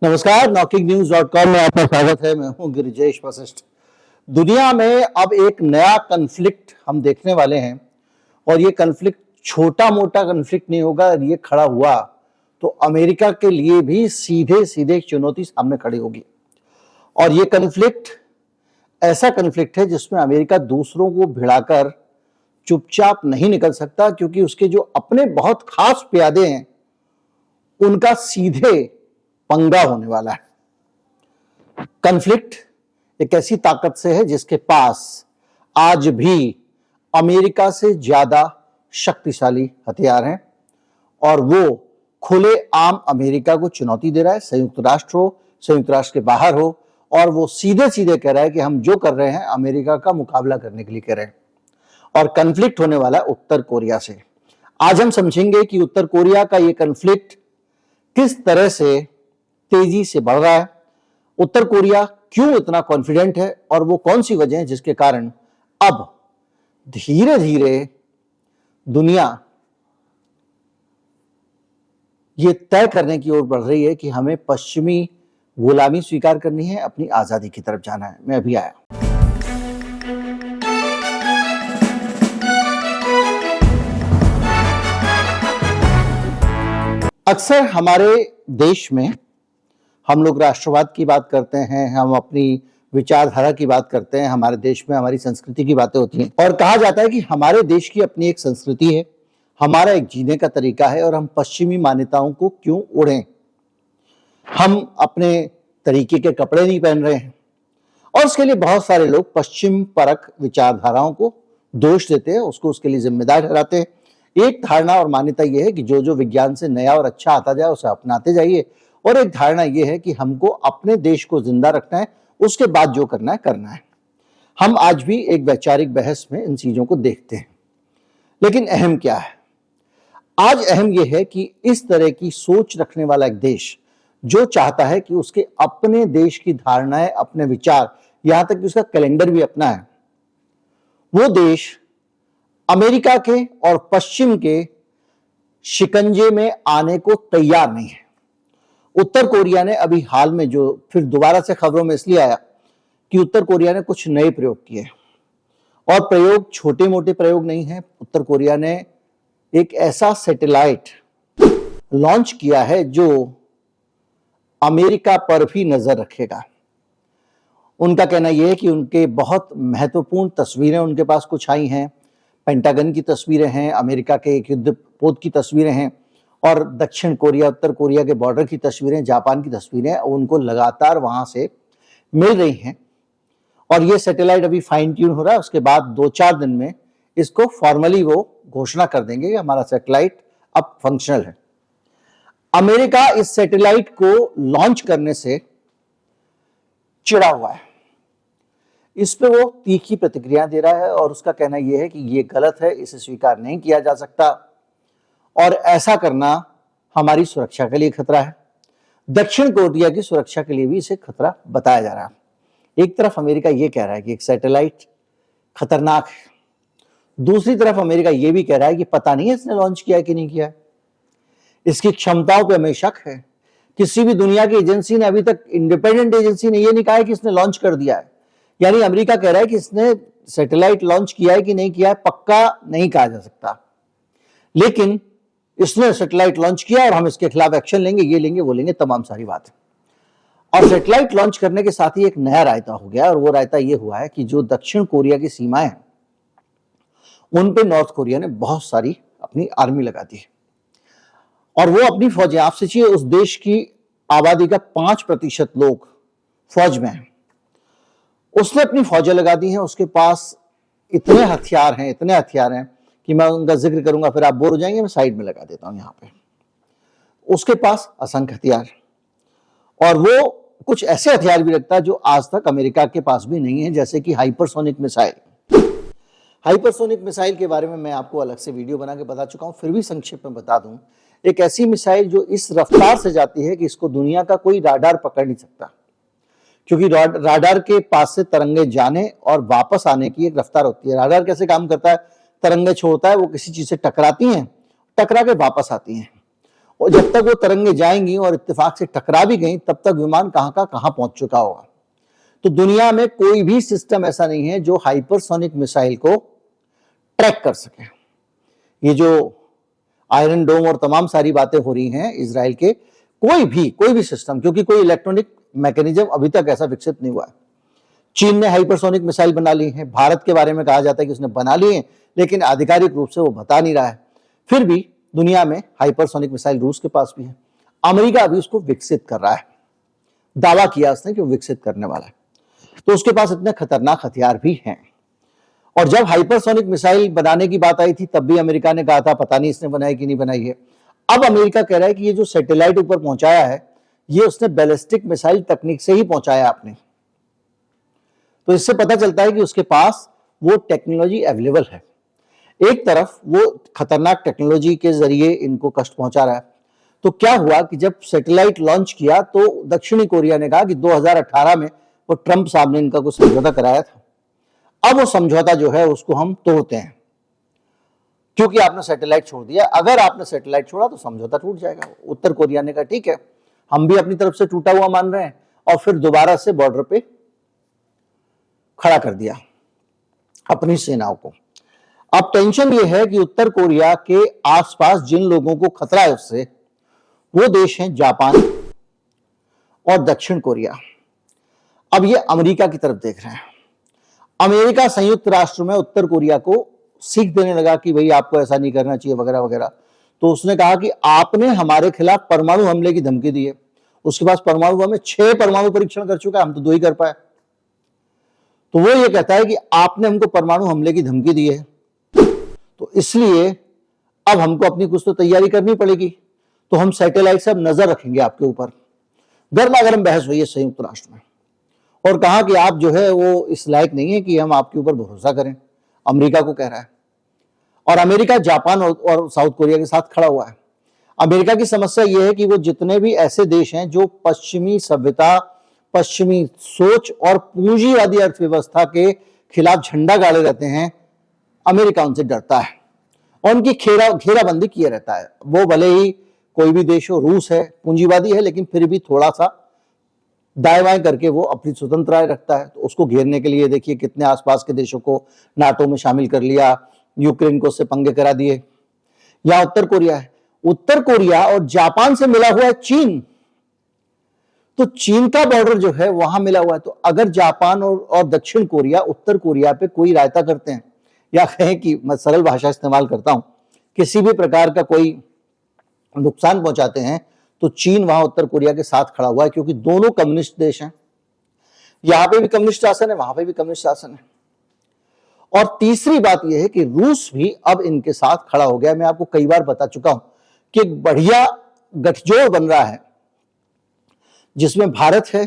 नमस्कार, नॉकिंगन्यूज.com में आपका स्वागत है। मैं हूं गिरिजेश वशिष्ठ। दुनिया में अब एक नया कन्फ्लिक्ट हम देखने वाले हैं और ये कन्फ्लिक्ट छोटा मोटा कन्फ्लिक्ट नहीं होगा। ये खड़ा हुआ तो अमेरिका के लिए भी सीधे सीधे चुनौती सामने खड़ी होगी। और ये कन्फ्लिक्ट ऐसा कन्फ्लिक्ट है जिसमें अमेरिका दूसरों को भिड़ाकर चुपचाप नहीं निकल सकता, क्योंकि उसके जो अपने बहुत खास प्यादे हैं उनका सीधे पंगा होने वाला है। कन्फ्लिक्ट एक ऐसी ताकत से है जिसके पास आज भी अमेरिका से ज्यादा शक्तिशाली हथियार हैं और वो खुले आम अमेरिका को चुनौती दे रहा है। संयुक्त राष्ट्र हो, संयुक्त राष्ट्र के बाहर हो, और वो सीधे सीधे कह रहा है कि हम जो कर रहे हैं अमेरिका का मुकाबला करने के लिए कर रहे हैं। और कन्फ्लिक्ट होने वाला है उत्तर कोरिया से। आज हम समझेंगे कि उत्तर कोरिया का ये कन्फ्लिक्ट किस तरह से तेजी से बढ़ रहा है, उत्तर कोरिया क्यों इतना कॉन्फिडेंट है और वो कौन सी वजह है जिसके कारण अब धीरे धीरे दुनिया ये तय करने की ओर बढ़ रही है कि हमें पश्चिमी गुलामी स्वीकार करनी है, अपनी आजादी की तरफ जाना है। मैं अभी आया। अक्सर हमारे देश में हम लोग राष्ट्रवाद की बात करते हैं, हम अपनी विचारधारा की बात करते हैं, हमारे देश में हमारी संस्कृति की बातें होती हैं और कहा जाता है कि हमारे देश की अपनी एक संस्कृति है, हमारा एक जीने का तरीका है और हम पश्चिमी मान्यताओं को क्यों ओढ़ें। हम अपने तरीके के कपड़े नहीं पहन रहे हैं और उसके लिए बहुत सारे लोग पश्चिम परक विचारधाराओं को दोष देते हैं, उसको उसके लिए जिम्मेदार ठहराते हैं। एक धारणा और मान्यता यह है कि जो जो विज्ञान से नया और अच्छा आता जाए उसे अपनाते जाइए, और एक धारणा यह है कि हमको अपने देश को जिंदा रखना है, उसके बाद जो करना है करना है। हम आज भी एक वैचारिक बहस में इन चीजों को देखते हैं, लेकिन अहम क्या है? आज अहम यह है कि इस तरह की सोच रखने वाला एक देश जो चाहता है कि उसके अपने देश की धारणाएं, अपने विचार, यहां तक कि उसका कैलेंडर भी अपना है, वो देश अमेरिका के और पश्चिम के शिकंजे में आने को तैयार नहीं है। उत्तर कोरिया ने अभी हाल में जो फिर दोबारा से खबरों में इसलिए आया कि उत्तर कोरिया ने कुछ नए प्रयोग किए और प्रयोग छोटे मोटे प्रयोग नहीं है। उत्तर कोरिया ने एक ऐसा सैटेलाइट लॉन्च किया है जो अमेरिका पर भी नजर रखेगा। उनका कहना यह है कि उनके बहुत महत्वपूर्ण तस्वीरें उनके पास कुछ आई हैं, पेंटागन की तस्वीरें हैं, अमेरिका के एक युद्धपोत की तस्वीरें हैं और दक्षिण कोरिया उत्तर कोरिया के बॉर्डर की तस्वीरें, जापान की तस्वीरें उनको लगातार वहां से मिल रही हैं। और ये सैटेलाइट अभी फाइन ट्यून हो रहा है, उसके बाद 2-4 दिन में इसको फॉर्मली वो घोषणा कर देंगे कि हमारा सैटेलाइट अब फंक्शनल है। अमेरिका इस सैटेलाइट को लॉन्च करने से चिढ़ा हुआ है, इस पे वो तीखी प्रतिक्रिया दे रहा है और उसका कहना यह है कि ये गलत है, इसे स्वीकार नहीं किया जा सकता और ऐसा करना हमारी सुरक्षा के लिए खतरा है। दक्षिण कोरिया की सुरक्षा के लिए भी इसे खतरा बताया जा रहा है। एक तरफ अमेरिका ये कह रहा है कि एक सैटेलाइट खतरनाक है, दूसरी तरफ अमेरिका ये भी कह रहा है कि पता नहीं है इसने लॉन्च किया है कि नहीं किया है, इसकी क्षमताओं पर हमें शक है। किसी भी दुनिया की एजेंसी ने अभी तक, इंडिपेंडेंट एजेंसी ने यह नहीं कहा है कि इसने लॉन्च कर दिया है। यानी अमेरिका कह रहा है कि इसने सैटेलाइट लॉन्च किया है कि नहीं किया है पक्का नहीं कहा जा सकता, लेकिन इसने सैटेलाइट लॉन्च किया और हम इसके खिलाफ एक्शन लेंगे, ये लेंगे, वो लेंगे, तमाम सारी बात है। और सैटेलाइट लॉन्च करने के साथ ही एक नया रायता हो गया और वो रायता ये हुआ है कि जो दक्षिण कोरिया की सीमाएं हैं उन पे नॉर्थ कोरिया ने बहुत सारी अपनी आर्मी लगा दी है और वो अपनी फौजें, आप सोचिए उस देश की आबादी का 5% लोग फौज में हैं, उसने अपनी फौजें लगा दी हैं। उसके पास इतने हथियार हैं कि मैं उनका जिक्र करूंगा फिर आप बोर हो जाएंगे, मैं साइड में लगा देता हूं यहां पे। उसके पास असंख्य हथियार और वो कुछ ऐसे हथियार भी रखता है जो आज तक अमेरिका के पास भी नहीं है, जैसे कि हाइपरसोनिक मिसाइल। हाइपरसोनिक मिसाइल के बारे में मैं आपको अलग से वीडियो बना के बता चुका हूं, फिर भी संक्षेप में बता दूं। एक ऐसी मिसाइल जो इस रफ्तार से जाती है कि इसको दुनिया का कोई राडार पकड़ नहीं सकता, क्योंकि राडार के पास से तरंगे जाने और वापस आने की एक रफ्तार होती है। राडार कैसे काम करता है? तरंगे छोड़ता है, वो किसी चीज से टकराती हैं, टकरा के वापस आती हैं। और जब तक वो तरंगे जाएंगी और इत्तेफाक से टकरा भी गई, तब तक विमान कहां का कहां पहुंच चुका होगा। तो दुनिया में कोई भी सिस्टम ऐसा नहीं है जो हाइपरसोनिक मिसाइल को ट्रैक कर सके। ये जो आयरन डोम और तमाम सारी बातें हो रही हैं इजराइल के, कोई भी सिस्टम, क्योंकि कोई इलेक्ट्रॉनिक मैकेनिज्म अभी तक ऐसा विकसित नहीं हुआ है। चीन ने हाइपरसोनिक मिसाइल बना ली है, भारत के बारे में कहा जाता है कि उसने बना ली है, लेकिन आधिकारिक रूप से वो बता नहीं रहा है। फिर भी दुनिया में हाइपरसोनिक मिसाइल रूस के पास भी है। अमेरिका अभी उसको विकसित कर रहा है, दावा किया उसने कि वो विकसित करने वाला है, तो उसके पास इतने खतरनाक हथियार भी हैं। और जब हाइपरसोनिक मिसाइल बनाने की बात आई थी, तब भी अमेरिका ने कहा था पता नहीं इसने बनाई कि नहीं बनाई है। अब अमेरिका कह रहा है कि ये जो सैटेलाइट ऊपर पहुंचाया है, ये उसने बैलिस्टिक मिसाइल तकनीक से ही पहुंचाया आपने। तो इससे पता चलता है कि उसके पास वो टेक्नोलॉजी अवेलेबल है। एक तरफ वो खतरनाक टेक्नोलॉजी के जरिए इनको कष्ट पहुंचा रहा है। तो क्या हुआ कि जब सैटेलाइट लॉन्च किया तो दक्षिणी कोरिया ने कहा कि 2018 में वो ट्रंप साहब ने इनका कुछ समझौता कराया था, अब वो समझौता जो है उसको हम तोड़ते हैं, क्योंकि आपने सैटेलाइट छोड़ दिया। अगर आपने सैटेलाइट छोड़ा तो समझौता टूट जाएगा। उत्तर कोरिया ने कहा ठीक है, हम भी अपनी तरफ से टूटा हुआ मान रहे हैं, और फिर दोबारा से बॉर्डर पे खड़ा कर दिया अपनी सेनाओं को। अब टेंशन ये है कि उत्तर कोरिया के आसपास जिन लोगों को खतरा है उससे, वो देश हैं जापान और दक्षिण कोरिया। अब ये अमेरिका की तरफ देख रहे हैं। अमेरिका संयुक्त राष्ट्र में उत्तर कोरिया को सीख देने लगा कि भाई आपको ऐसा नहीं करना चाहिए वगैरह वगैरह। तो उसने कहा कि आपने हमारे खिलाफ परमाणु हमले की धमकी दी है, उसके पास परमाणु बम में 6 परमाणु परीक्षण कर चुका है, हम तो 2 ही कर पाए। तो वो ये कहता है कि आपने हमको परमाणु हमले की धमकी दी है, तो इसलिए अब हमको अपनी कुछ तो तैयारी करनी पड़ेगी, तो हम सैटेलाइट से अब नजर रखेंगे आपके ऊपर। गर्मा गर्म बहस हुई है संयुक्त राष्ट्र में, और कहा कि आप जो है वो इस लायक नहीं है कि हम आपके ऊपर भरोसा करें। अमेरिका को कह रहा है, और अमेरिका जापान और साउथ कोरिया के साथ खड़ा हुआ है। अमेरिका की समस्या यह है कि वो जितने भी ऐसे देश हैं जो पश्चिमी सभ्यता, पश्चिमी सोच और पूंजीवादी अर्थव्यवस्था के खिलाफ झंडा गाड़े रहते हैं, अमेरिका उनसे डरता है और उनकी घेराबंदी किए रहता है। वो भले ही कोई भी देश हो, रूस है पूंजीवादी है, लेकिन फिर भी थोड़ा सा दाएं बाएं करके वो अपनी स्वतंत्रता रखता है। तो उसको घेरने के लिए देखिए कितने आसपास के देशों को नाटो में शामिल कर लिया, यूक्रेन को उससे पंगे करा दिए। या उत्तर कोरिया है, उत्तर कोरिया और जापान से मिला हुआ है चीन, तो चीन का बॉर्डर जो है वहां मिला हुआ है। तो अगर जापान और दक्षिण कोरिया उत्तर कोरिया पे कोई रायता करते हैं, या कहें कि मैं सरल भाषा इस्तेमाल करता हूं, किसी भी प्रकार का कोई नुकसान पहुंचाते हैं, तो चीन वहां उत्तर कोरिया के साथ खड़ा हुआ है, क्योंकि दोनों कम्युनिस्ट देश हैं। यहां पे भी कम्युनिस्ट शासन है, वहां पे भी कम्युनिस्ट शासन है। और तीसरी बात यह है कि रूस भी अब इनके साथ खड़ा हो गया। मैं आपको कई बार बता चुका हूं कि एक बढ़िया गठजोड़ बन रहा है, जिसमें भारत है,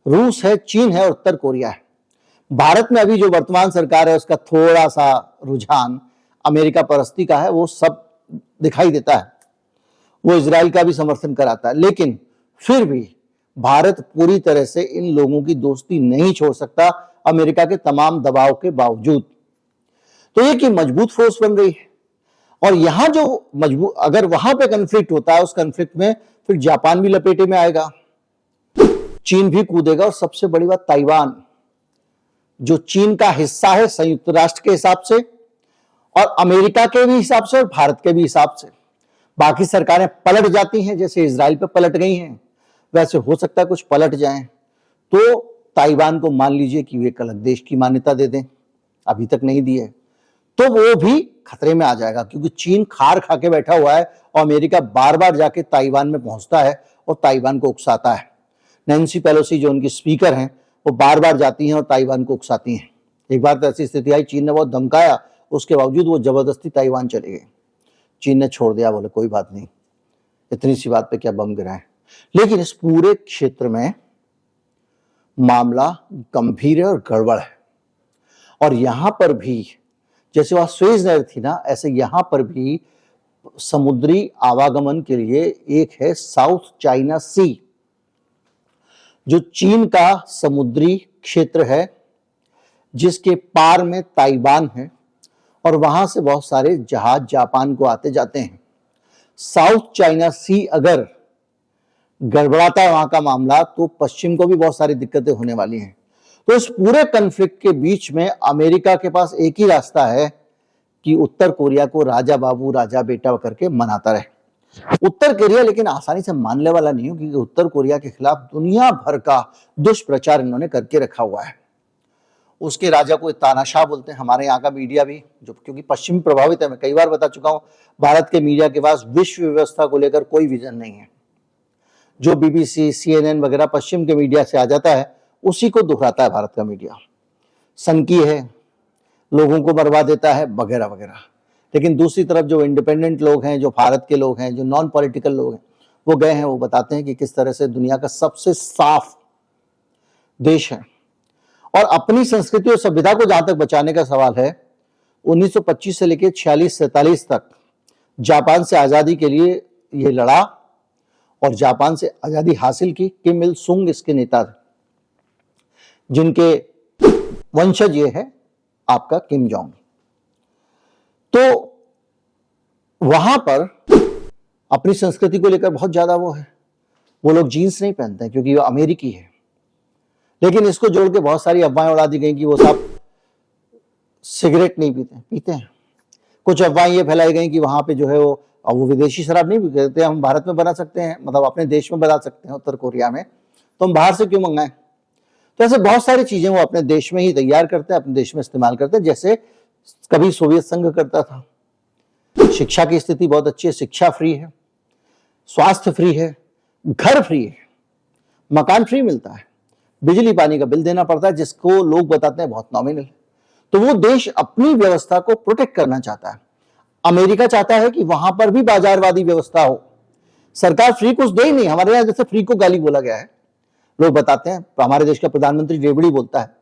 रूस है, चीन है और उत्तर कोरिया है। भारत में अभी जो वर्तमान सरकार है उसका थोड़ा सा रुझान अमेरिका परस्ती का है, वो सब दिखाई देता है। वो इजराइल का भी समर्थन कराता है, लेकिन फिर भी भारत पूरी तरह से इन लोगों की दोस्ती नहीं छोड़ सकता, अमेरिका के तमाम दबाव के बावजूद। तो ये कि मजबूत फोर्स बन रही है। और यहां जो मजबूत, अगर वहां पे कन्फ्लिक्ट होता है, उस कन्फ्लिक्ट में फिर जापान भी लपेटे में आएगा, चीन भी कूदेगा, और सबसे बड़ी बात ताइवान, जो चीन का हिस्सा है संयुक्त राष्ट्र के हिसाब से, और अमेरिका के भी हिसाब से, और भारत के भी हिसाब से। बाकी सरकारें पलट जाती हैं, जैसे इजराइल पे पलट गई हैं, वैसे हो सकता है कुछ पलट जाएं। तो ताइवान को मान लीजिए कि वे एक अलग देश की मान्यता दे दें, अभी तक नहीं दी है, तो वो भी खतरे में आ जाएगा, क्योंकि चीन खार खा के बैठा हुआ है और अमेरिका बार बार जाके ताइवान में पहुंचता है और ताइवान को उकसाता है। नैन्सी पेलोसी जो उनकी स्पीकर हैं, वो बार बार जाती हैं और ताइवान को उकसाती हैं। एक बार तो ऐसी स्थिति आई, चीन ने बहुत धमकाया, उसके बावजूद वो जबरदस्ती ताइवान चले गए। चीन ने छोड़ दिया, बोले कोई बात नहीं, इतनी सी बात पे क्या बम गिराएं। लेकिन इस पूरे क्षेत्र में मामला गंभीर है और गड़बड़ है। और यहां पर भी जैसे वहां स्वेज नहर थी ना, ऐसे यहां पर भी समुद्री आवागमन के लिए एक है साउथ चाइना सी, जो चीन का समुद्री क्षेत्र है, जिसके पार में ताइवान है, और वहां से बहुत सारे जहाज जापान को आते जाते हैं। साउथ चाइना सी अगर गड़बड़ाता है वहां का मामला, तो पश्चिम को भी बहुत सारी दिक्कतें होने वाली हैं। तो इस पूरे कन्फ्लिक्ट के बीच में अमेरिका के पास एक ही रास्ता है कि उत्तर कोरिया को राजा बाबू राजा बेटा करके मनाता रहे। उत्तर कोरिया लेकिन आसानी से मानने वाला नहीं हो, क्योंकि उत्तर कोरिया के खिलाफ दुनिया भर का दुष्प्रचार इन्होंने करके रखा हुआ है। उसके राजा को तानाशाह बोलते हैं, हमारे यहाँ का मीडिया भी, जो क्योंकि पश्चिम प्रभावित है। मैं कई बार बता चुका हूं, भारत के मीडिया के पास विश्व व्यवस्था को लेकर कोई विजन नहीं है। जो बीबीसी, CNN वगैरह पश्चिम के मीडिया से आ जाता है, उसी को दोहराता है भारत का मीडिया। सनकी है, लोगों को मरवा देता है, वगैरह वगैरह। लेकिन दूसरी तरफ जो इंडिपेंडेंट लोग हैं, जो भारत के लोग हैं, जो नॉन पॉलिटिकल लोग हैं, वो गए हैं, वो बताते हैं कि किस तरह से दुनिया का सबसे साफ देश है। और अपनी संस्कृति और सभ्यता को जहां तक बचाने का सवाल है, 1925 से लेकर 46-47 तक जापान से आजादी के लिए ये लड़ा और जापान से आजादी हासिल की। किम इल सुंग इसके नेता थे, जिनके वंशज ये है आपका किम जोंग। तो वहां पर अपनी संस्कृति को लेकर बहुत ज्यादा वो है। वो लोग जीन्स नहीं पहनते हैं क्योंकि वो अमेरिकी है। लेकिन इसको जोड़ के बहुत सारी अफवाहें उड़ा दी गई कि वो सब सिगरेट नहीं पीते, पीते हैं। कुछ अफवाहें ये फैलाई गई कि वहां पे जो है वो विदेशी शराब नहीं पीते, हम भारत में बना सकते हैं, मतलब अपने देश में बना सकते हैं उत्तर कोरिया में, तो हम बाहर से क्यों मंगाएं। तो ऐसे बहुत सारी चीजें वो अपने देश में ही तैयार करते हैं, अपने देश में इस्तेमाल करते हैं, जैसे कभी सोवियत संघ करता था। शिक्षा की स्थिति बहुत अच्छी है, शिक्षा फ्री है, स्वास्थ्य फ्री है, घर फ्री है, मकान फ्री मिलता है, बिजली पानी का बिल देना पड़ता है जिसको लोग बताते हैं बहुत नॉमिनल। तो वो देश अपनी व्यवस्था को प्रोटेक्ट करना चाहता है। अमेरिका चाहता है कि वहां पर भी बाजारवादी व्यवस्था हो। सरकार फ्री कुछ दे ही नहीं, हमारे यहां जैसे फ्री को गाली बोला गया है, लोग बताते हैं, हमारे देश का प्रधानमंत्री रेवड़ी बोलता है,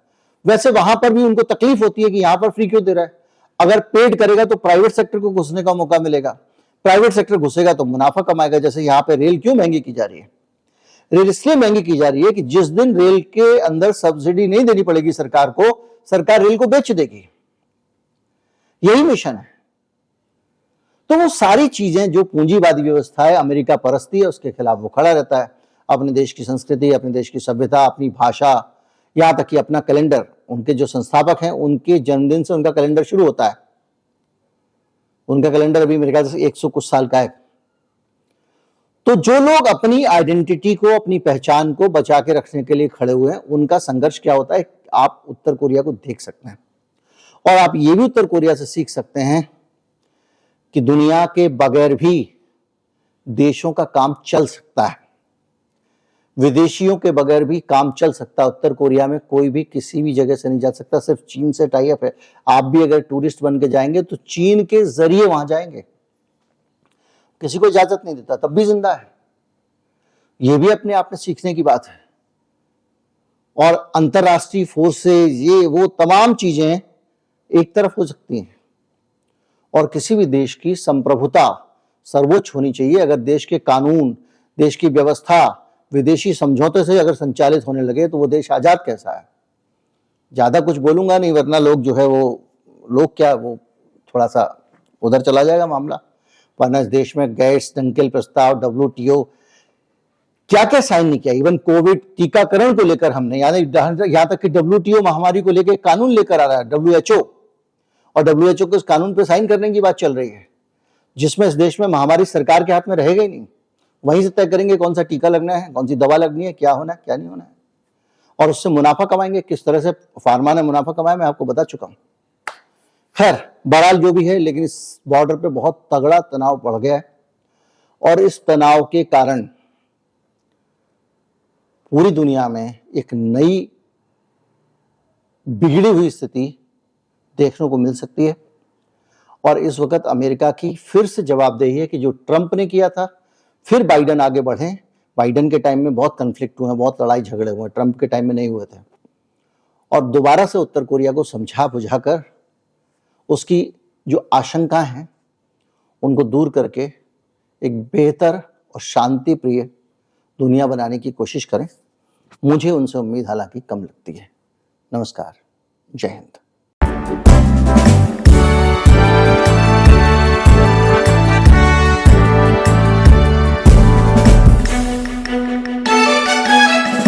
वैसे वहां पर भी उनको तकलीफ होती है कि यहां पर फ्री क्यों दे रहा है। अगर पेड करेगा तो प्राइवेट सेक्टर को घुसने का मौका मिलेगा, प्राइवेट सेक्टर घुसेगा तो मुनाफा कमाएगा। जैसे यहां पे रेल क्यों महंगी की जा रही है? रेल इसलिए महंगी की जा रही है कि जिस दिन रेल के अंदर सब्सिडी नहीं देनी पड़ेगी सरकार को, सरकार रेल को बेच देगी। यही मिशन है। तो वो सारी चीजें जो पूंजीवादी व्यवस्था है, अमेरिका परस्ती है, उसके खिलाफ वो खड़ा रहता है। अपने देश की संस्कृति, अपने देश की सभ्यता, अपनी भाषा, यहां तक कि अपना कैलेंडर, उनके जो संस्थापक हैं उनके जन्मदिन से उनका कैलेंडर शुरू होता है। उनका कैलेंडर अभी मेरे ख्याल से 100 कुछ साल का है। तो जो लोग अपनी आइडेंटिटी को, अपनी पहचान को बचा के रखने के लिए खड़े हुए हैं, उनका संघर्ष क्या होता है आप उत्तर कोरिया को देख सकते हैं। और आप ये भी उत्तर कोरिया से सीख सकते हैं कि दुनिया के बगैर भी देशों का काम चल सकता है, विदेशियों के बगैर भी काम चल सकता है। उत्तर कोरिया में कोई भी किसी भी जगह से नहीं जा सकता, सिर्फ चीन से टाई अप है। आप भी अगर टूरिस्ट बन के जाएंगे तो चीन के जरिए वहां जाएंगे, किसी को इजाजत नहीं देता, तब भी जिंदा है। यह भी अपने आप में सीखने की बात है। और अंतरराष्ट्रीय फोर्सेज, ये वो तमाम चीजें एक तरफ हो सकती हैं और किसी भी देश की संप्रभुता सर्वोच्च होनी चाहिए। अगर देश के कानून, देश की व्यवस्था विदेशी समझौते से अगर संचालित होने लगे तो वो देश आजाद कैसा है। ज्यादा कुछ बोलूंगा नहीं, वरना लोग जो है वो थोड़ा सा उधर चला जाएगा मामला। वरना इस देश में गैट्स, डंकेल प्रस्ताव, WTO क्या क्या साइन नहीं किया। इवन कोविड टीकाकरण को लेकर हमने, यहां तक कि WTO महामारी को लेकर कानून लेकर आ रहा है WHO, और WHO को इस कानून पर साइन करने की बात चल रही है, जिसमें इस देश में महामारी सरकार के हाथ में रहेगा ही नहीं। वहीं से तय करेंगे कौन सा टीका लगना है, कौन सी दवा लगनी है, क्या होना है, क्या नहीं होना है, और उससे मुनाफा कमाएंगे। किस तरह से फार्मा ने मुनाफा कमाया मैं आपको बता चुका हूं। खैर, बहरहाल जो भी है, लेकिन इस बॉर्डर पे बहुत तगड़ा तनाव बढ़ गया है और इस तनाव के कारण पूरी दुनिया में एक नई बिगड़ी हुई स्थिति देखने को मिल सकती है। और इस वक्त अमेरिका की फिर से जवाबदेही है कि जो ट्रंप ने किया था, फिर बाइडेन आगे बढ़े। बाइडेन के टाइम में बहुत कन्फ्लिक्ट हुए, बहुत लड़ाई झगड़े हुए, ट्रंप के टाइम में नहीं हुए थे। और दोबारा से उत्तर कोरिया को समझा बुझाकर उसकी जो आशंका हैं उनको दूर करके एक बेहतर और शांति प्रिय दुनिया बनाने की कोशिश करें। मुझे उनसे उम्मीद हालांकि कम लगती है। नमस्कार, जय हिंद।